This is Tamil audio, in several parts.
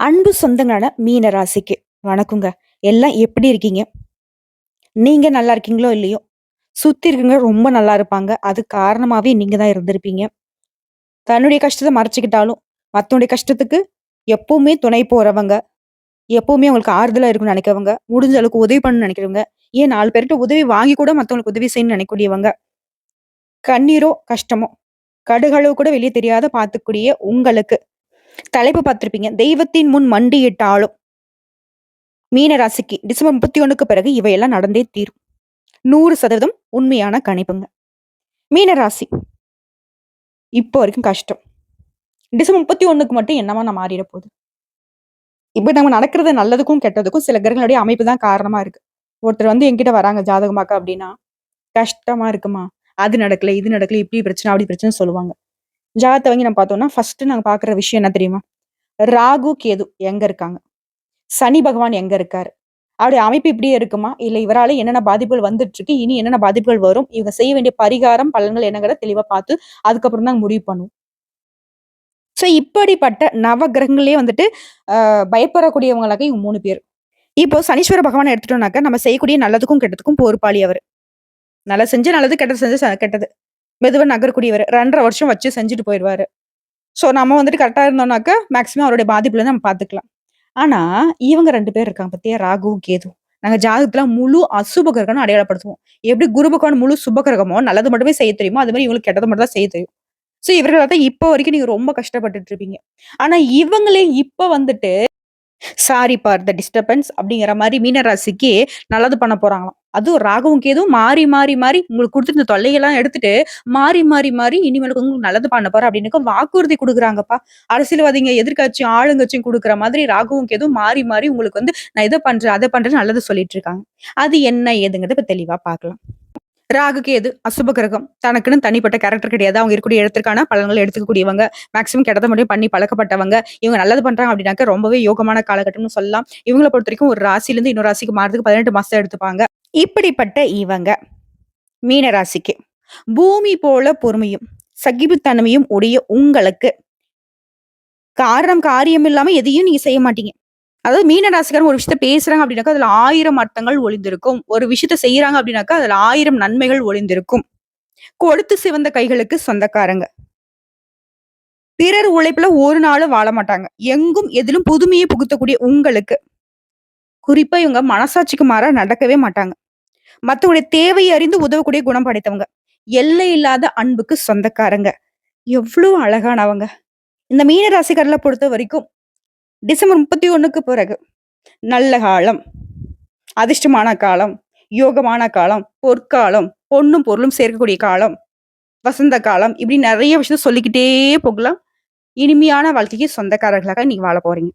அன்பு சொந்தங்களான மீன ராசிக்கு வணக்கங்க. எல்லாம் எப்படி இருக்கீங்க? நீங்க நல்லா இருக்கீங்களோ இல்லையோ, சுத்தி இருக்கவங்க ரொம்ப நல்லா இருப்பாங்க. அது காரணமாவே நீங்க தான் இருந்திருப்பீங்க. தன்னுடைய கஷ்டத்த மறைச்சுக்கிட்டாலும், மத்தவங்களுடைய கஷ்டத்துக்கு எப்பவுமே துணை போறவங்க, எப்பவுமே அவங்களுக்கு ஆறுதலா இருக்கணும்னு நினைக்கிறவங்க, முடிஞ்ச அளவுக்கு உதவி பண்ணணும்னு நினைக்கிறவங்க, ஏன் 4 பேர்ட்ட உதவி வாங்கி கூட மத்தவங்களுக்கு உதவி செய்யணும்னு நினைக்கக்கூடியவங்க, கண்ணீரோ, கஷ்டமோ, கடுகளவு கூட வெளிய தெரியாத பார்த்துக்கூடிய உங்களுக்கு தலைப்பு பார்த்திருப்பீங்க. தெய்வத்தின் முன் மண்டியிட்டாலும் மீன ராசிக்கு டிசம்பர் 31க்கு பிறகு இவையெல்லாம் நடந்தே தீரும். 100% உண்மையான கணிப்புங்க. மீன ராசி இப்போ வரைக்கும் கஷ்டம். டிசம்பர் 31க்கு மட்டும் என்னவா நான் மாறிட போகுது. இப்ப நம்ம நடக்கிறது நல்லதுக்கும், கெட்டதுக்கும் சில கிரகங்களுடைய அமைப்பு தான் காரணமா இருக்கு. ஒருத்தர் என்கிட்ட வராங்க ஜாதகமாக்க அப்படின்னா, கஷ்டமா இருக்குமா, அது நடக்கல, இது நடக்கல, இப்படி பிரச்சனை, அப்படி பிரச்சனைன்னு சொல்லுவாங்க. ஜாதகத்த வாங்கி நம்ம பார்த்தோம்னா, ஃபர்ஸ்ட் நாங்க பார்க்குற விஷயம் என்ன தெரியுமா? ராகு, கேது எங்க இருக்காங்க? சனி பகவான் எங்க இருக்காரு? அவருடைய அமைப்பு இப்படியே இருக்குமா? இல்ல இவரால என்னென்ன பாதிப்புகள் வந்துட்டு இருக்கு? இனி என்னென்ன பாதிப்புகள் வரும்? இவங்க செய்ய வேண்டிய பரிகாரம், பலன்கள் என்னங்கிறத தெளிவா பார்த்து, அதுக்கப்புறம் தான் முடிவு பண்ணுவோம். சோ இப்படிப்பட்ட நவ கிரகங்களே பயப்படக்கூடியவங்களாக இவங்க 3 பேர். இப்போ சனீஸ்வர பகவான எடுத்துட்டோம்னாக்க, நம்ம செய்யக்கூடிய நல்லதுக்கும், கெட்டதுக்கும் பொறுப்பாளி அவரு. நல்லது செஞ்சா நல்லது, கெட்டது செஞ்சா கெட்டது. மெதுவா நகரக்கூடியவரு. 2 1/2 வருஷம் வச்சு செஞ்சுட்டு போயிருவாரு. சோ நம்ம கரெக்ட்டா இருந்தோம்னாக்க, மேக்ஸிமம் அவருடைய பாதிப்புல நம்ம பார்த்துக்கலாம். ஆனா, இவங்க 2 பேர் இருக்காங்க பாத்தியா? ராகுவும், கேதுவும். நாங்க ஜாதகத்துல முழு அசுப கிரகம்னு அடையாளப்படுத்துவோம். எப்படி குரு பகவான் முழு சுப கிரகமோ, நல்லது மட்டுமே செய்ய தெரியுமோ, அது மாரி இவங்களுக்கு கெட்டது மட்டும் தான் செய்ய தெரியும். சோ இவர்கள தான் இப்போ வரைக்கும் நீங்க ரொம்ப கஷ்டப்பட்டுட்டு இருப்பீங்க. ஆனா இவங்களே இப்ப சாரி ஃபார் த டிஸ்டர்பன்ஸ் அப்படிங்கிற மாரி மீன ராசிக்கு நல்லது பண்ண போறாங்களாம். அதுவும் ராகுவும் கேதுவும் மாறி, மாறி, மாறி உங்களுக்கு குடுத்துருந்த தொல்லையெல்லாம் எடுத்துட்டு, மாறி, மாறி, மாறி இனிமேலுக்கு உங்களுக்கு நல்லது பண்ண போறேன் அப்படின்னு வாக்குறுதி குடுக்குறாங்கப்பா. அரசியல்வாதிங்க, எதிர்க்கட்சியும், ஆளுங்கட்சியும் குடுக்குற மாதிரி ராகுவும் கேதுவும் மாறி, மாறி உங்களுக்கு நான் இத பண்றேன், அத பண்றேன்னு நல்லது சொல்லிட்டு இருக்காங்க. அது என்ன ஏதுங்கிறத இப்ப தெளிவா பார்க்கலாம். ராகு, கேது அசுப கிரகம். தனக்குன்னு தனிப்பட்ட கேரக்டர் கிடையாது. அவங்க இருக்கக்கூடிய இடத்திற்கான பலன்கள எடுத்துக்கக்கூடியவங்க. மேக்ஸிமம் கெட்டத மட்டும் பண்ணி பழக்கப்பட்டவங்க. இவங்க நல்லது பண்றாங்க அப்படின்னாக்க ரொம்பவே யோகமான காலகட்டம்னு சொல்லலாம். இவங்கள பொறுத்தவரைக்கும் ஒரு ராசியிலிருந்து இன்னொரு ராசிக்கு மாறுறதுக்கு 18 மாசம் எடுத்துப்பாங்க. இப்படிப்பட்ட இவங்க மீன ராசிக்கு பூமி போல பொறுமையும், சகிப்புத்தன்மையும் உடைய உங்களுக்கு காரணம், காரியம் இல்லாம எதையும் நீங்க செய்ய மாட்டீங்க. அதாவது மீன ராசிக்காரங்க ஒரு விஷயத்த பேசுறாங்க அப்படின்னாக்கா, அதுல 1000 அர்த்தங்கள் ஒளிந்திருக்கும். ஒரு விஷயத்த செய்றாங்க அப்படின்னாக்கா, அதுல 1000 நன்மைகள் ஒளிந்திருக்கும். கொழுத்து சிவந்த கைகளுக்கு சொந்தக்காரங்க. பிறர் உழைப்புல ஒரு நாளும் வாழ மாட்டாங்க. எங்கும் எதிலும் புதுமையை புகுத்தக்கூடிய உங்களுக்கு, குறிப்பா இவங்க மனசாட்சிக்கு மாறா நடக்கவே மாட்டாங்க. மத்தவங்களுடைய தேவையை அறிந்து உதவக்கூடிய குணம் படைத்தவங்க. எல்லை இல்லாத அன்புக்கு சொந்தக்காரங்க. எவ்வளவு அழகானவங்க. இந்த மீன ராசிக்காரர்கள பொறுத்த வரைக்கும் டிசம்பர் 31க்கு பிறகு நல்ல காலம், அதிர்ஷ்டமான காலம், யோகமான காலம், பொற்காலம், பொன்னும் பொருளும் சேர்க்கக்கூடிய காலம், வசந்த காலம் இப்படி நெறைய விஷயம் சொல்லிக்கிட்டே போகலாம். இனிமையான வாழ்க்கைக்கு சொந்தக்காரர்களாக நீங்க வாழ போறீங்க.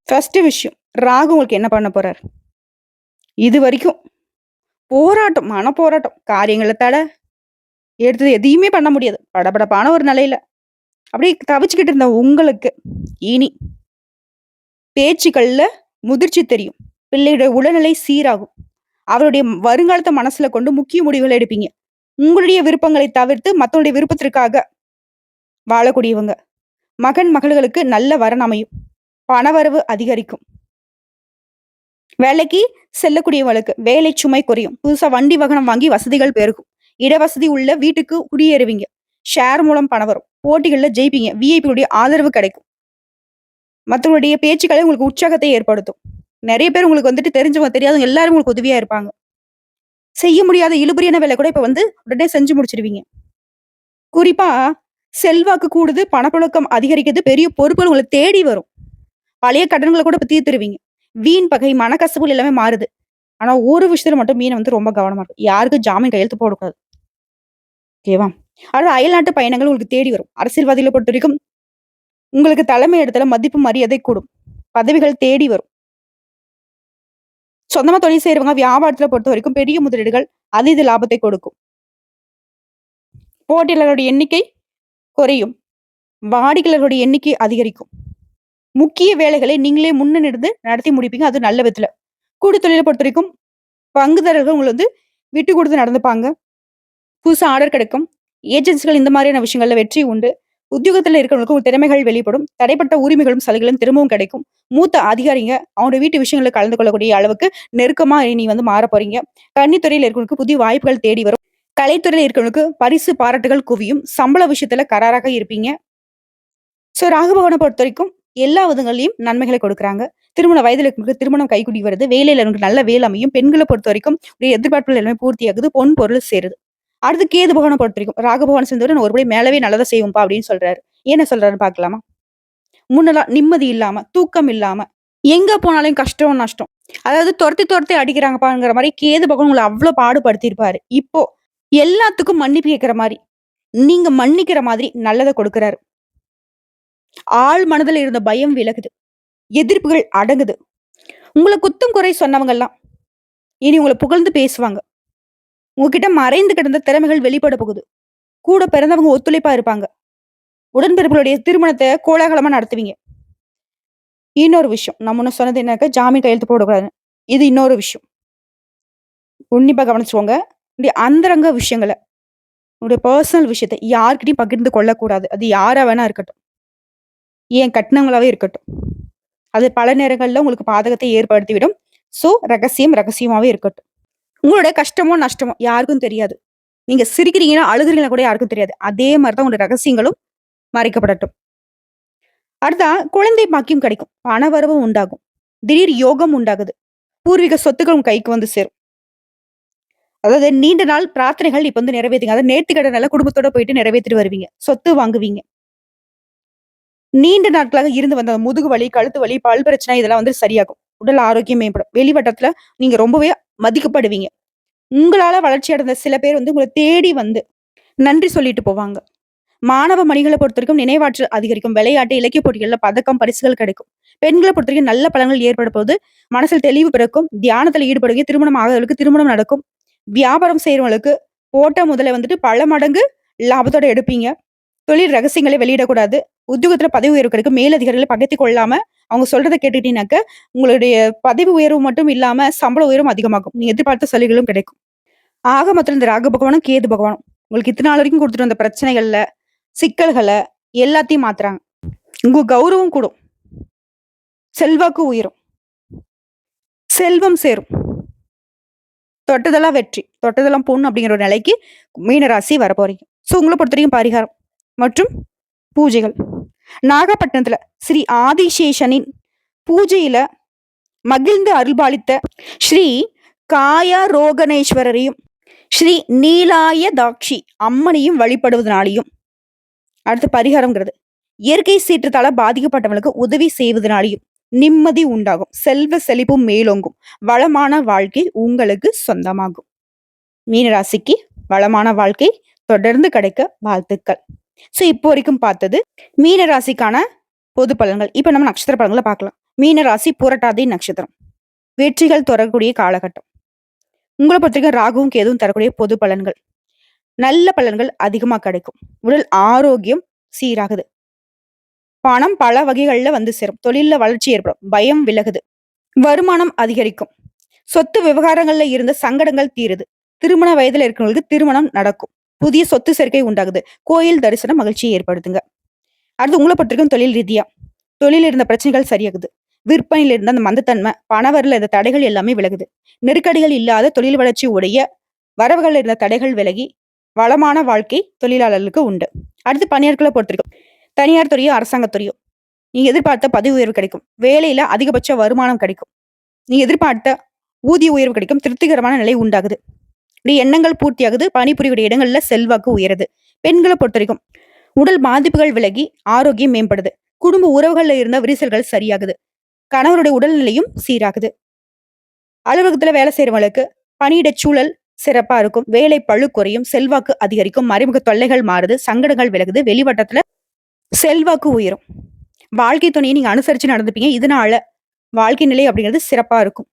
ஃபர்ஸ்ட் விஷயம், ராகு உங்களுக்கு என்ன பண்ண போறார்? இதுவரைக்கும் போராட்டம், மனப்போராட்டம், காரியங்கள தட, எடுத்தது எதையுமே பண்ண முடியாது. படபடப்பான ஒரு நிலையில அப்படியே தவிச்சுக்கிட்டு இருந்த உங்களுக்கு, இனி பேச்சுக்கள்ல முதிர்ச்சி தெரியும். பிள்ளையுடைய உடல்நிலை சீராகும். அவருடைய வருங்காலத்த மனசுல கொண்டு முக்கிய முடிவுகள் எடுப்பீங்க. உங்களுடைய விருப்பங்களை தவிர்த்து மத்தவங்களுடைய விருப்பத்திற்காக வாழக்கூடியவங்க. மகன், மகள்களுக்கு நல்ல வரன் அமையும். பணவரவு அதிகரிக்கும். வேலைக்கு செல்லக்கூடியவங்களுக்கு வேலை சுமை குறையும். புதுசா வண்டி வாகனம் வாங்கி வசதிகள் பெருகும். இடவசதி உள்ள வீட்டுக்கு குடியேறுவீங்க. ஷேர் மூலம் பணம் வரும். போட்டிகள்ல ஜெயிப்பீங்க. விஐபி உடைய ஆதரவு கிடைக்கும். மத்தவங்களுடைய பேச்சுக்களை உங்களுக்கு உற்சாகத்தை ஏற்படுத்தும். நிறைய பேர் உங்களுக்கு தெரிஞ்சவங்க, தெரியாதவங்க எல்லாரும் உங்களுக்கு உதவியா இருப்பாங்க. செய்ய முடியாத இழுபறியான வேலை கூட இப்ப உடனே செஞ்சு முடிச்சிருவீங்க. குறிப்பா செல்வாக்கு கூடுது, பணப்புழக்கம் அதிகரிக்குது, பெரிய பொறுப்புகள் உங்களை தேடி வரும். பழைய கடன்களை கூட இப்ப தீர்த்துருவீங்க. வீண் பகை, மனக்கசப்புகள் எல்லாமே மாறுது. ஆனா ஒரு விஷயத்துல மட்டும் மீன ரொம்ப கவனமா இருக்கும். யாருக்கும் ஜாமீன் கையெழுத்து போடக்கூடாது. ஓகேவா? அடுத்து அயல்நாட்டு பயணங்கள் உங்களுக்கு தேடி வரும். அரசியல்வாதிகளை பொறுத்தவரைக்கும் உங்களுக்கு தலைமை இடத்துல மதிப்பு, மரியாதை கூடும். பதவிகள் தேடி வரும். சொந்தமா தொழில் செய்றவங்க வியாபாரத்துல பொறுத்த வரைக்கும் பெரிய முதலீடுகள் அதீத லாபத்தை கொடுக்கும். போட்டியாளர்களுடைய எண்ணிக்கை குறையும். வாடிக்கையாளர்களுடைய எண்ணிக்கை அதிகரிக்கும். முக்கிய வேலைகளை நீங்களே முன்னிருந்து நடத்தி முடிப்பீங்க. அது நல்ல விதத்துல. கூட்டு தொழிலை பொறுத்த வரைக்கும் பங்குதாரர்கள் உங்களை விட்டு கொடுத்து நடந்துப்பாங்க. புதுசா ஆர்டர் கிடைக்கும். ஏஜென்சிகள் இந்த மாதிரியான விஷயங்கள்ல வெற்றி உண்டு. உத்தியோகத்துல இருக்கிறவங்களுக்கு உங்க திறமைகள் வெளிப்படும். தடைப்பட்ட உரிமைகளும், சலுகைகளும் திரும்பவும் கிடைக்கும். மூத்த அதிகாரிங்க அவங்களுடைய வீட்டு விஷயங்கள்ல கலந்து கொள்ளக்கூடிய அளவுக்கு நெருக்கமா நீ வந்து மாறப் போறீங்க. கன்னித்துறையில இருக்கிறவங்களுக்கு புதிய வாய்ப்புகள் தேடி வரும். கலைத்துறையில இருக்கிறவங்களுக்கு பரிசு, பாராட்டுகள் குவியும். சம்பள விஷயத்துல கராராக இருப்பீங்க. ராகு பகவான பொறுத்தவரைக்கும் எல்லா விதங்கள்லயும் நன்மைகளை கொடுக்குறாங்க. திருமண வயதில இருக்கிறவங்களுக்கு திருமணம் கைகூடி வருது. வேலையில இருக்கிறவங்களுக்கு நல்ல வேலை அமையும். பெண்கள பொறுத்தவரைக்கும் உடைய எதிர்பார்ப்புகள் எல்லாமே பூர்த்தியாகுது. பொன், பொருள் சேருது. அடுத்து கேது பகவான பொறுத்தவரைக்கும் ராகு பகவான் சேர்ந்தவரை நான் ஒருபடி மேலவே நல்லதா செய்வோம்ப்பா அப்படின்னு சொல்றாரு. என்ன சொல்றாருன்னு பார்க்கலாமா? முன்னலாம் நிம்மதி இல்லாம, தூக்கம் இல்லாம, எங்க போனாலும் கஷ்டம், நஷ்டம். அதாவது தொரத்தி தொரத்தி அடிக்கிறாங்கப்பாங்கிற மாரி கேது பகவான் உங்கள அவ்ளோ பாடுபடுத்தியிருப்பாரு. இப்போ எல்லாத்துக்கும் மன்னிப்பு கேட்கிற மாரி, நீங்க மன்னிக்கிற மாதிரி நல்லத கொடுக்குறாரு. ஆழ் மனதுல இருந்த பயம் விலகுது. எதிர்ப்புகள் அடங்குது. உங்கள குத்தம் குறை சொன்னவங்கலாம் இனி உங்கள புகழ்ந்து பேசுவாங்க. உங்ககிட்ட மறைந்து கிடந்த திறமைகள் வெளிப்பட போகுது. கூட பிறந்தவங்க ஒத்துழைப்பா இருப்பாங்க. உடன்பிறப்புகளுடைய திருமணத்த கோலாகலமா நடத்துவீங்க. இன்னொரு விஷயம். நான் முன்ன சொன்னது என்னக்கா, ஜாமீன் கையெழுத்து போடக்கூடாதுன்னு. இது இன்னொரு விஷயம். உன்னிப்பா கவனிச்சுக்கோங்க. உங்களுடைய அந்தரங்க விஷயங்கள, உங்களுடைய பெர்சனல் விஷயத்த யார்கிட்டயும் பகிர்ந்து கொள்ளக்கூடாது. அது யாரா வேணா இருக்கட்டும். ஏன் கட்னவங்களாவே இருக்கட்டும். அது பல நேரங்கள்ல உங்களுக்கு பாதகத்தை ஏற்படுத்திவிடும். ரகசியம் ரகசியமாவே இருக்கட்டும். உங்களோட கஷ்டமோ, நஷ்டமோ யாருக்கும் தெரியாது. நீங்க சிரிக்கிறீங்கன்னா, அழுகுறீங்கன்னா கூட யாருக்கும் தெரியாது. அதே மாரி தான் உங்களுடைய ரகசியங்களும் மறைக்கப்படட்டும். அடுத்தா குழந்தை பாக்கியம் கிடைக்கும். பணவரவும் உண்டாகும். திடீர் யோகம் உண்டாகுது. பூர்வீக சொத்துக்கள் உங்க கைக்கு வந்து சேரும். அதாவது நீண்ட நாள் பிரார்த்தனைகள் இப்ப வந்து நிறைவேத்துங்க. அதாவது நேர்த்திக்கடனால குடும்பத்தோட போயிட்டு நிறைவேத்திட்டு வருவீங்க. சொத்து வாங்குவீங்க. நீண்ட நாட்களாக இருந்து வந்த முதுகு வலி, கழுத்து வலி, பல் பிரச்சனை இதெல்லாம் வந்து சரியாகும். உடல் ஆரோக்கியம் மேம்படும். வெளிவட்டத்துல நீங்க ரொம்பவே மதிக்கப்படுவீங்க. உங்களால வளர்ச்சி அடைந்த சில பேர் வந்து உங்கள தேடி வந்து நன்றி சொல்லிட்டு போவாங்க. மாணவ மணிகளை பொறுத்தவரைக்கும் நினைவாற்றல் அதிகரிக்கும். விளையாட்டு, இலக்கிய போட்டிகள்ல பதக்கம், பரிசுகள் கிடைக்கும். பெண்களை பொறுத்தவரைக்கும் நல்ல பலன்கள் ஏற்பட போது. மனசில் தெளிவு பிறக்கும். தியானத்துல ஈடுபடுவீங்க. திருமணம் ஆகாதவர்களுக்கு திருமணம் நடக்கும். வியாபாரம் செய்யறவங்களுக்கு போட்ட முதல்ல வந்துட்டு பல மடங்கு லாபத்தோட எடுப்பீங்க. தொழில் ரகசியங்களை வெளியிடக்கூடாது. உத்தியோகத்துல பதவி உயர்வு கிடைக்கும். மேலதிகாரிகளை பகைத்துக் கொள்ளாம அவங்க சொல்றத கேட்டுட்டீங்கன்னாக்க, உங்களுடைய பதவி உயர்வு மட்டும் இல்லாம சம்பள உயர்வும் அதிகமாகும். நீங்க எதிர்பார்த்த சலுகைகளும் கிடைக்கும். ஆக மொத்தம் இந்த ராகு பகவானும், கேது பகவானும் உங்களுக்கு இத்தனை நாள் வரைக்கும் குடுத்துட்டு வந்த பிரச்சனைகள்ல, சிக்கல்கள எல்லாத்தையும் மாத்துறாங்க. உங்க கௌரவம் கூடும். செல்வாக்கு உயரும். செல்வம் சேரும். தொட்டதெல்லாம் வெற்றி. தொட்டதெல்லாம் பொன் அப்படிங்கிற ஒரு நிலைக்கு மீனராசி வரப்போறீங்க. உங்கள பொறுத்தவரைக்கும் பரிகாரம் மற்றும் பூஜைகள். நாகப்பட்டினத்துல ஸ்ரீ ஆதிசேஷனின் பூஜையில மகிழ்ந்து அருள்பாலித்த ஸ்ரீ காயரோகணேஸ்வரரையும், ஸ்ரீ நீலாயதாட்சி அம்மனையும் வழிபடுவதனாலையும், அடுத்து பரிகாரம்ங்கிறது இயற்கை சீற்றத்தால பாதிக்கப்பட்டவங்களுக்கு உதவி செய்வதனாலையும் நிம்மதி உண்டாகும். செல்வ செழிப்பும் மேலோங்கும். வளமான வாழ்க்கை உங்களுக்கு சொந்தமாகும். மீனராசிக்கு வளமான வாழ்க்கை தொடர்ந்து கிடைக்க வாழ்த்துக்கள். இப்போ வரைக்கும் பார்த்தது மீன ராசிக்கான பொது பலன்கள். இப்ப நம்ம நட்சத்திர பலன்களை பார்க்கலாம். மீன ராசி புரட்டாதி நட்சத்திரம். வெற்றிகள் தொடரக்கூடிய காலகட்டம். உங்களை பொறுத்தவரைக்கும் ராகுவும் கேதுவும் தரக்கூடிய பொது பலன்கள். நல்ல பலன்கள் அதிகமா கிடைக்கும். உடல் ஆரோக்கியம் சீராகுது. பணம் பல வகைகள்ல வந்து சேரும். தொழில வளர்ச்சி ஏற்படும். பயம் விலகுது. வருமானம் அதிகரிக்கும். சொத்து விவகாரங்கள்ல இருந்த சங்கடங்கள் தீருது. திருமண வயதுல இருக்கிறவங்களுக்கு திருமணம் நடக்கும். புதிய சொத்து சேர்க்கை உண்டாகுது. கோயில் தரிசனம் மகிழ்ச்சியை ஏற்படுத்துங்க. அடுத்து உங்களை பொறுத்திருக்கும் தொழில் ரீதியா தொழில் இருந்த பிரச்சனைகள் சரியாகுது. விற்பனையில இருந்த அந்த மந்தத்தன்மை, பணவரில் இருந்த தடைகள் எல்லாமே விலகுது. நெருக்கடிகள் இல்லாத தொழில் வளர்ச்சி உடைய வரவுகள் இருந்த தடைகள் விலகி வளமான வாழ்க்கை தொழிலாளர்களுக்கு உண்டு. அடுத்து பணியாட்களை பொறுத்திருக்கும். தனியார் துறையோ அரசாங்கத்துறையோ நீங்க எதிர்பார்த்த பதவி உயர்வு கிடைக்கும். வேலையில அதிகபட்ச வருமானம் கிடைக்கும். நீங்க எதிர்பார்த்த ஊதிய உயர்வு கிடைக்கும். திருப்திகரமான நிலை உண்டாகுது. எண்ணங்கள் பூர்த்தியாகுது. பணிபுரியக்கூடிய இடங்கள்ல செல்வாக்கு உயருது. பெண்களை பொறுத்த வரைக்கும் உடல் பாதிப்புகள் விலகி ஆரோக்கியம் மேம்படுது. குடும்ப உறவுகள்ல இருந்த விரிசல்கள் சரியாகுது. கணவருடைய உடல்நிலையும் சீராகுது. அலுவலகத்துல வேலை செய்யறவங்களுக்கு பணியிட சூழல் சிறப்பா இருக்கும். வேலை பழு குறையும். செல்வாக்கு அதிகரிக்கும். மறைமுக தொல்லைகள் மாறுது. சங்கடங்கள் விலகுது. வெளிவட்டத்துல செல்வாக்கு உயரும். வாழ்க்கை துணையை நீங்க அனுசரிச்சு நடந்துப்பீங்க. இதனால வாழ்க்கை நிலை அப்படிங்கிறது சிறப்பா இருக்கும்.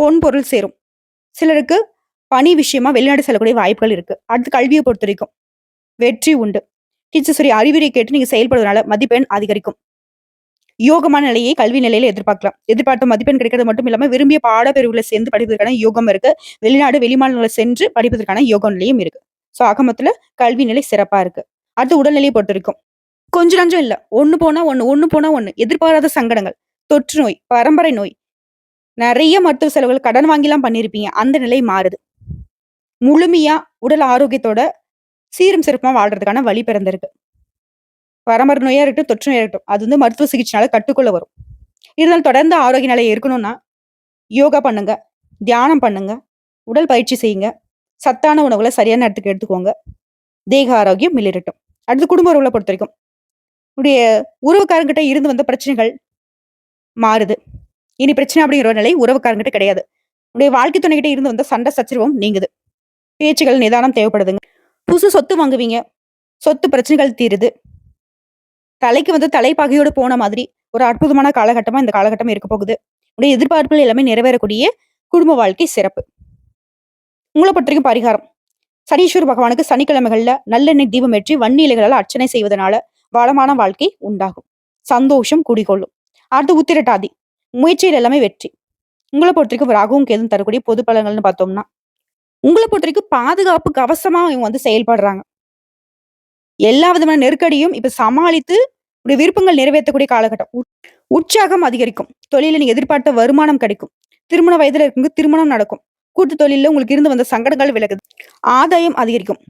பொன் பொருள் சேரும். சிலருக்கு பணி விஷயமா வெளிநாடு செல்லக்கூடிய வாய்ப்புகள் இருக்கு. அடுத்து கல்வியை பொறுத்த வரைக்கும் வெற்றி உண்டு. டீச்சர்ஸ் அறிவுரை கேட்டு நீங்க செயல்படுவதனால மதிப்பெண் அதிகரிக்கும். யோகமான நிலையை கல்வி நிலையில எதிர்பார்க்கலாம். எதிர்பார்த்த மதிப்பெண் கிடைக்கிறது மட்டும் இல்லாம விரும்பிய பாடப்பிரிவுகளை சேர்ந்து படிப்பதற்கான யோகம் இருக்கு. வெளிநாடு வெளிமாநிலங்களை சென்று படிப்பதற்கான யோக நிலையும் இருக்கு. ஆகமத்துல கல்வி நிலை சிறப்பா இருக்கு. அடுத்து உடல்நிலையை பொறுத்த வரைக்கும் கொஞ்சம் நஞ்சம் இல்ல. ஒண்ணு போனா ஒண்ணு, ஒண்ணு போனா ஒண்ணு. எதிர்பாராத சங்கடங்கள், தொற்று நோய், பரம்பரை நோய், நெறைய மருத்துவ செலவுகள் கடன் வாங்கிலாம் பண்ணியிருப்பீங்க. அந்த நிலை மாறுது. முழுமையா உடல் ஆரோக்கியத்தோட சீரும் சிறப்புமா வாழ்றதுக்கான வழி பிறந்திருக்கு. பரம்பரை நோயா இருக்கட்டும், தொற்று நோயா இருக்கட்டும். அது வந்து மருத்துவ சிகிச்சைனால கட்டுக்குள்ள வரும். இருந்தாலும் தொடர்ந்து ஆரோக்கிய நிலை இருக்கணும்னா, யோகா பண்ணுங்க, தியானம் பண்ணுங்க, உடல் பயிற்சி செய்யுங்க, சத்தான உணவுகள சரியான நேரத்துக்கு எடுத்துக்கோங்க. தேக ஆரோக்கியம் மிளிரட்டும். அடுத்து குடும்ப உறவுகள பொறுத்தவரைக்கும், உடைய உறவுக்காரங்கிட்ட இருந்து வந்த பிரச்சனைகள் மாறுது. இனி பிரச்சனை அப்படிங்கிற ஒரு நிலை உறவுக்காரங்கிட்ட கிடையாது. உடைய வாழ்க்கை துணைகிட்ட இருந்து வந்த சண்டை சச்சரவும் நீங்குது. பேச்சுகள் நிதானம் தேவைப்படுதுங்க. புதுசு சொத்து வாங்குவீங்க. சொத்து பிரச்சனைகள் தீருது. தலைக்கு வந்து தலைப்பாகையோடு போன மாதிரி ஒரு அற்புதமான காலகட்டமா இந்த காலகட்டம் இருக்க போகுது. உடைய எதிர்பார்ப்புகள் எல்லாமே நிறைவேறக்கூடிய குடும்ப வாழ்க்கை சிறப்பு. உங்கள பொறுத்தவரைக்கும் பரிகாரம். சனீஸ்வர பகவானுக்கு சனிக்கிழமைகள்ல நல்லெண்ணெய் தீபம் ஏற்றி வன்னி இலைகளால அர்ச்சனை செய்வதனால வளமான வாழ்க்கை உண்டாகும். சந்தோஷம் குடிகொள்ளும். அடுத்து உத்திரட்டாதி. முயற்சியில் எல்லாமே வெற்றி. உங்கள பொறுத்தவரைக்கும் ராகுவும் கேதுவும் தரக்கூடிய பொது பலன்கள்னு பார்த்தோம்னா, உங்கள பொறுத்தவரைக்கும் பாதுகாப்பு கவசமா இவங்க வந்து செயல்படுறாங்க. எல்லா விதமான நெருக்கடியும் இப்ப சமாளித்து உடைய விருப்பங்கள் நிறைவேற்றக்கூடிய காலகட்டம். உற்சாகம் அதிகரிக்கும். தொழில நீங்க எதிர்பார்த்த வருமானம் கிடைக்கும். திருமண வயதுல இருக்கவங்க திருமணம் நடக்கும். கூட்டு தொழில்ல உங்களுக்கு இருந்து வந்த சங்கடங்கள் விலகுது. ஆதாயம் அதிகரிக்கும்.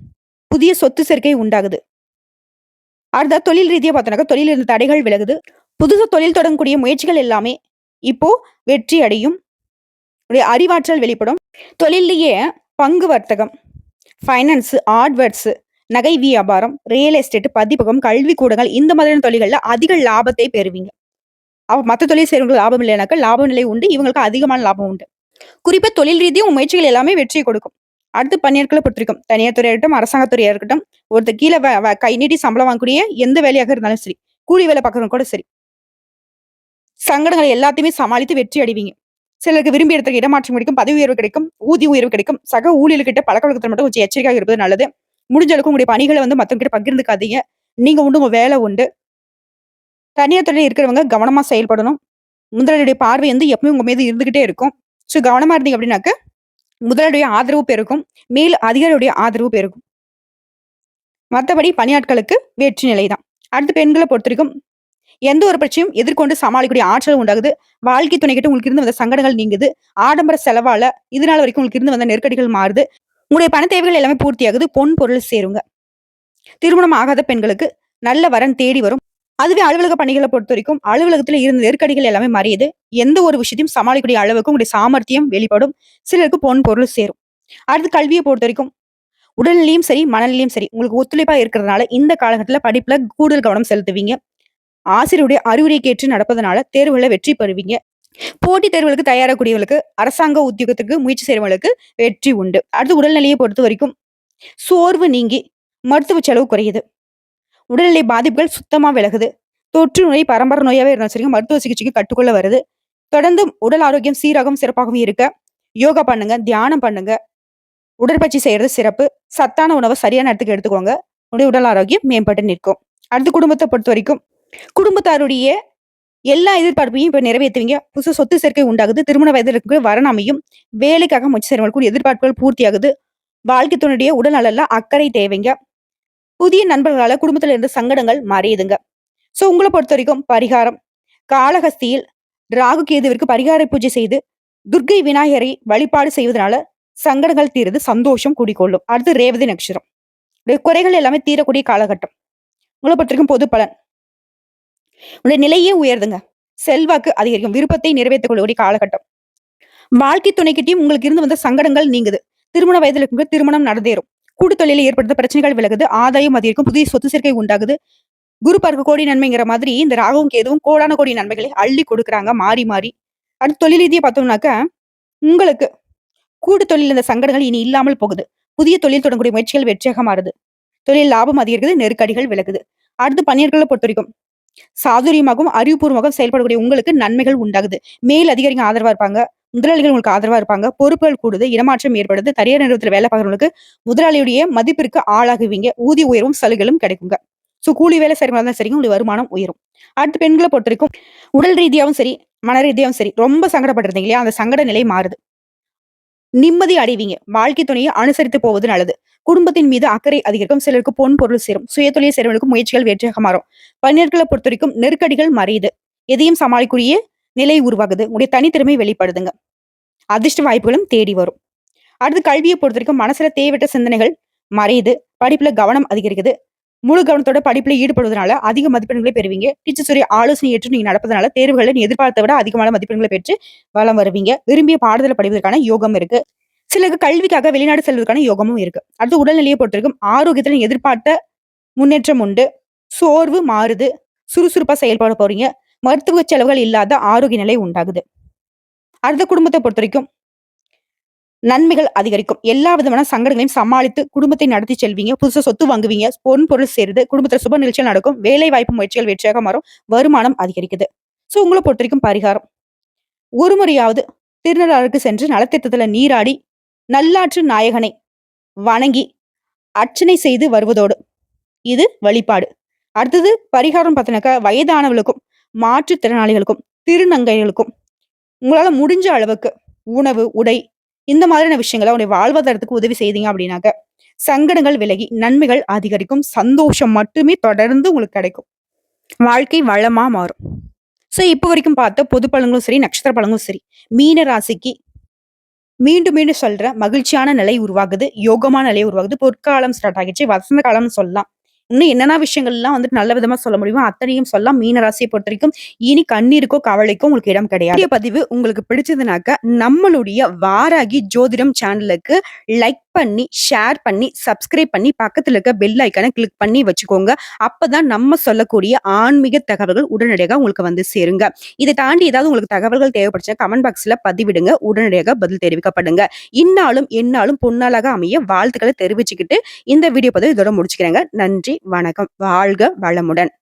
புதிய சொத்து சேர்க்கை உண்டாகுது. அடுத்த தொழில் ரீதியா பார்த்தோம்னாக்கா தொழில் இருந்த தடைகள் விலகுது. புதுசா தொழில் தொடங்கக்கூடிய முயற்சிகள் எல்லாமே இப்போ வெற்றி அடையும். உடைய அறிவாற்றல் வெளிப்படும். தொழிலேயே பங்கு வர்த்தகம், ஃபைனான்ஸ், ஆட்வர்ட்ஸ், நகை வியாபாரம், ரியல் எஸ்டேட், பதிப்பகம், கல்வி கூடங்கள் இந்த மாதிரியான தொழில்கள்ல அதிக லாபத்தை பெறுவீங்க. மத்த தொழில் செய்றவங்களுக்கு லாபம் இல்லைனாக்கா லாப நிலை உண்டு. இவங்களுக்கு அதிகமான லாபம் உண்டு. குறிப்பா தொழில் ரீதியா உங்க முயற்சிகள் எல்லாமே வெற்றியை கொடுக்கும். அடுத்து பணியாட்கள பொறுத்திருக்கும். தனியார் துறையா இருக்கட்டும், அரசாங்கத் துறையா இருக்கட்டும், ஒருத்தர் கீழ கை நீட்டி சம்பளம் வாங்கக்கூடிய எந்த வேலையாக இருந்தாலும் சரி, கூலி வேலை பார்க்கறவங்க கூட சரி, சங்கடங்கள் எல்லாத்தையுமே சமாளித்து வெற்றி அடைவீங்க. சிலருக்கு விரும்பிய இடத்துக்கு இடமாற்றம் கிடைக்கும், பதவி உயர்வு கிடைக்கும், ஊதிய உயர்வு கிடைக்கும். சக ஊழியர்கிட்ட பழக்கவழக்கத்துல மட்டும் கொஞ்சம் எச்சரிக்கையாக இருப்பது நல்லது. முடிஞ்ச அளவுக்கு உங்களுடைய பணிகளை வந்து மத்தவங்க கிட்ட பகிர்ந்துக்காதீங்க. நீங்க உண்டு, உங்க வேலை உண்டு. தனியார் துறையில இருக்கிறவங்க கவனமா செயல்படணும். முதலாளியுடைய பார்வை வந்து எப்பவுமே உங்க மீது இருந்துகிட்டே இருக்கும். சோ கவனமா இருந்தீங்க அப்படின்னாக்க, முதலாளியுடைய ஆதரவு பெருகும். மேல் அதிகாரியுடைய ஆதரவு பெருகும். மத்தபடி பணியாட்களுக்கு வெற்றி நிலைதான். அடுத்து பெண்கள பொறுத்தவரைக்கும், எந்த ஒரு பிரச்சனையும் எதிர்கொண்டு சமாளிக்கக்கூடிய ஆற்றல் உண்டாகுது. வாழ்க்கை துணைக்கிட்ட உங்களுக்கு இருந்து வந்த சங்கடங்கள் நீங்குது. ஆடம்பர செலவால இதுநாள் வரைக்கும் உங்களுக்கு இருந்து வந்த நெருக்கடிகள் மாறுது. உங்களுடைய பண தேவைகள் எல்லாமே பூர்த்தியாகுது. பொன் பொருள் சேருங்க. திருமணம் ஆகாத பெண்களுக்கு நல்ல வரன் தேடி வரும். அதுவே அலுவலக பணிகளை பொறுத்தவரைக்கும், அலுவலகத்துல இருந்த நெருக்கடிகள் எல்லாமே மறையுது. எந்த ஒரு விஷயத்தையும் சமாளிக்கக்கூடிய அளவுக்கு உங்களுடைய சாமர்த்தியம் வெளிப்படும். சிலருக்கு பொன் பொருள் சேரும். அடுத்து கல்வியை பொறுத்தவரைக்கும், உடல்நிலையும் சரி, மனநிலையும் சரி, உங்களுக்கு ஒத்துழைப்பா இருக்கிறதுனால இந்த காலகட்டத்துல படிப்புல கூடுதல் கவனம் செலுத்துவீங்க. ஆசிரியருடைய அறிவுரைக்கு ஏற்று நடப்பதனால தேர்வுல வெற்றி பெறுவீங்க. போட்டித் தேர்வுகளுக்கு தயாராகக்கூடியவர்களுக்கு, அரசாங்க உத்தியோகத்துக்கு முயற்சி செய்றவங்களுக்கு வெற்றி உண்டு. அடுத்து உடல்நிலையை பொறுத்த வரைக்கும், சோர்வு நீங்கி மருத்துவ செலவு குறையுது. உடல்நிலை பாதிப்புகள் சுத்தமா விலகுது. தொற்று நோய், பரம்பரை நோயாவே இருந்தாலும் சரிங்க, மருத்துவ சிகிச்சைக்கு கட்டுக்குள்ள வருது. தொடர்ந்து உடல் ஆரோக்கியம் சீராகவும் சிறப்பாகவும் இருக்க யோகா பண்ணுங்க, தியானம் பண்ணுங்க, உடற்பயிற்சி செய்யறது சிறப்பு. சத்தான உணவை சரியான நேரத்துக்கு எடுத்துக்கோங்க. உங்களுடைய உடல் ஆரோக்கியம் மேம்பட்டு நிற்கும். அடுத்து குடும்பத்தை பொறுத்த வரைக்கும், குடும்பத்தாருடைய எல்லா எதிர்பார்ப்பையும் இப்ப நிறைவேற்றுவீங்க. புதுசு சொத்து சேர்க்கை உண்டாகுது. திருமண வயதில் இருக்க வரன் அமையும். வேலைக்காக முயற்சி செய்றவங்களுக்கு எதிர்பார்ப்புகள் பூர்த்தியாகுது. வாழ்க்கை துணையுடைய உடல் நலன்ல அக்கறை தேவைங்க. புதிய நண்பர்களால குடும்பத்துல இருந்த சங்கடங்கள் மறையுதுங்க. சோ உங்கள பொறுத்தவரைக்கும் பரிகாரம். காளஹஸ்தியில் ராகு கேதுவிற்கு பரிகார பூஜை செய்து, துர்க்கை விநாயகரை வழிபாடு செய்வதனால சங்கடங்கள் தீருது. சந்தோஷம் குடிகொள்ளும். அடுத்து ரேவதி நட்சத்திரம். உடைய குறைகள் எல்லாமே தீரக்கூடிய காலகட்டம். உங்களை பொறுத்தவரைக்கும் பொது பலன். உடைய நிலையே உயர்துங்க. செல்வாக்கு அதிகரிக்கும். விருப்பத்தை நிறைவேற்றக்கூடிய காலகட்டம். வாழ்க்கை துணைக்கிட்டையும் உங்களுக்கு இருந்து வந்த சங்கடங்கள் நீங்குது. திருமண வயதில் இருக்கும்போது திருமணம் நடந்தேறும். கூட்டு தொழிலில் ஏற்படுத்த பிரச்சனைகள் விலகுது. ஆதாயம் அதிகரிக்கும். புதிய சொத்து சேர்க்கை உண்டாகுது. குரு பார்க்க கோடி நன்மைங்கிற மாதிரி இந்த ராகவும் கேதுவும் கோடான கோடி நன்மைகளை அள்ளி கொடுக்குறாங்க மாறி மாறி. அடுத்து தொழில் ரீதியா பார்த்தோம்னாக்க, உங்களுக்கு கூட்டு தொழில் இந்த சங்கடங்கள் இனி இல்லாமல் போகுது. புதிய தொழில் தொடங்கக்கூடிய முயற்சிகள் வெற்றியாக மாறுது. தொழில் லாபம் அதிகரிக்குது. நெருக்கடிகள் விலகுது. அடுத்து பணியாட்களை பொறுத்த வரைக்கும், சாதுரியமாகவும் அறிவுபூர்வமாகவும் செயல்படக்கூடிய உங்களுக்கு நன்மைகள் உண்டாகுது. மேல் அதிகாரிகள் ஆதரவா இருப்பாங்க. முதலாளிகள் உங்களுக்கு ஆதரவா இருப்பாங்க. பொறுப்புகள் கூடுது. இடமாற்றம் ஏற்படுது. தனியார் நிறுவனத்துல வேலை பார்க்கறவங்களுக்கு முதலாளியுடைய மதிப்பிற்கு ஆளாகுவீங்க. ஊதிய உயர்வும் சலுகைகளும் கிடைக்குங்க. சோ கூலி வேலை செய்றவங்களா இருந்தாலும் சரிங்க, உங்களுடைய வருமானம் உயரும். அடுத்து பெண்களை பொறுத்த வரைக்கும், உடல் ரீதியாவும் சரி, மன ரீதியாவும் சரி, ரொம்ப சங்கடப்பட்டிருந்தீங்க இல்லையா? அந்த சங்கட நிலை மாறுது. நிம்மதி அடைவீங்க. வாழ்க்கை துணையை அனுசரித்து போவது நல்லது. குடும்பத்தின் மீது அக்கறை அதிகரிக்கும். சிலருக்கு பொன் பொருள் சேரும். சுயதொழில் செய்றவங்களுக்கு முயற்சிகள் வெற்றியாக மாறும். பணியாட்களை பொறுத்தவரைக்கும் நெருக்கடிகள் மறையுது. எதையும் சமாளிக்கக்கூடிய நிலை உருவாகுது. உங்களுடைய தனித்திறமை வெளிப்படுதுங்க. அதிர்ஷ்ட வாய்ப்புகளும் தேடி வரும். அடுத்து கல்வியை பொறுத்தவரைக்கும் மனசுல தேவையற்ற சிந்தனைகள் மறையுது. படிப்புல கவனம் அதிகரிக்குது. முழு கவனத்தோட படிப்புல ஈடுபடுவதனால அதிக மதிப்பெண்களை பெறுவீங்க. டீச்சர்ஸுடைய ஆலோசனை ஏற்று நீங்க நடப்பதனால தேர்வுகளை நீ எதிர்பார்த்த விட அதிகமான மதிப்பெண்களை பெற்று வளம் வருவீங்க. விரும்பிய பாடத்துல படிப்பதற்கான யோகம் இருக்கு. சிலருக்கு கல்விக்காக வெளிநாடு செல்வதற்கான யோகமும் இருக்கு. அடுத்து உடல்நிலையை பொறுத்தவரைக்கும் ஆரோக்கியத்துல நீங்க எதிர்பார்த்த முன்னேற்றம் உண்டு. சோர்வு மாறுது. சுறுசுறுப்பா செயல்பட போறீங்க. மருத்துவ செலவுகள் இல்லாத ஆரோக்கிய நிலை உண்டாகுது. அடுத்த குடும்பத்தை பொறுத்தவரைக்கும் நன்மைகள் அதிகரிக்கும். எல்லா விதமான சங்கடங்களையும் சமாளித்து குடும்பத்தை நடத்தி செல்வீங்க. புதுசா சொத்து வாங்குவீங்க. பொன் பொருள் சேருது. குடும்பத்துல சுப நிகழ்ச்சிகள் நடக்கும். வேலை வாய்ப்பு முயற்சிகள் வெற்றியாக மாறும். வருமானம் அதிகரிக்குது. சோ உங்களை பொறுத்தவரைக்கும் பரிகாரம். ஒரு முறையாவது திருநள்ளாறுக்கு சென்று நலத்திட்டத்துல நீராடி நல்லாற்று நாயகனை வணங்கி அர்ச்சனை செய்து வருவதோடு இது வழிபாடு. அடுத்தது பரிகாரம் பார்த்தீங்கன்னாக்கா வயதானவர்களுக்கும் மாற்றுத்திறனாளிகளுக்கும் திருநங்கைகளுக்கும் உங்களால முடிஞ்ச அளவுக்கு உணவு உடை இந்த மாதிரியான விஷயங்களை அவனுடைய வாழ்வாதாரத்துக்கு உதவி செய்தீங்க அப்படின்னாக்க சங்கடங்கள் விலகி நன்மைகள் அதிகரிக்கும். சந்தோஷம் மட்டுமே தொடர்ந்து உங்களுக்கு கிடைக்கும். வாழ்க்கை வளமா மாறும். சோ இப்ப வரைக்கும் பார்த்த பொது பலன்களும் சரி நட்சத்திர பலன்களும் சரி மீன ராசிக்கு மீண்டும் மீண்டும் சொல்ற மகிழ்ச்சியான நிலை உருவாகுது. யோகமான நிலை உருவாகுது. பொற்காலம் ஸ்டார்ட் ஆகிடுச்சு. வசந்த காலம்னு சொல்லலாம். இன்னும் என்னென்ன விஷயங்கள்லாம் வந்துட்டு நல்ல விதமா சொல்ல முடியுமோ அத்தனையும் சொல்லலாம். மீன ராசியை பொறுத்த வரைக்கும் இனி கண்ணீருக்கோ கவலைக்கோ உங்களுக்கு இடம் கிடையாது. இந்த பதிவு உங்களுக்கு பிடிச்சதுனாக்க நம்மளுடைய வாராகி ஜோதிடம் சேனலுக்கு லைக் பண்ணி ஷேர் பண்ணி சப்ஸ்கிரைப் பண்ணி பக்கத்துல இருக்க பெல் ஐக்கானை கிளிக் பண்ணி வச்சுக்கோங்க. அப்பதான் நம்ம சொல்லக்கூடிய ஆன்மீக தகவல்கள் உடனடியாக உங்களுக்கு வந்து சேருங்க. இதை தாண்டி ஏதாவது உங்களுக்கு தகவல்கள் தேவைப்படுச்சா கமெண்ட் பாக்ஸ்ல பதிவிடுங்க. உடனடியாக பதில் தெரிவிக்கப்படுங்க. இந்நாளும் எந்நாளும் பொன்னாளாக அமைய வாழ்த்துக்களை தெரிவிச்சுக்கிட்டு இந்த வீடியோ பதிவு இதோட முடிச்சுக்கிறேங்க. நன்றி, வணக்கம். வாழ்க வளமுடன்.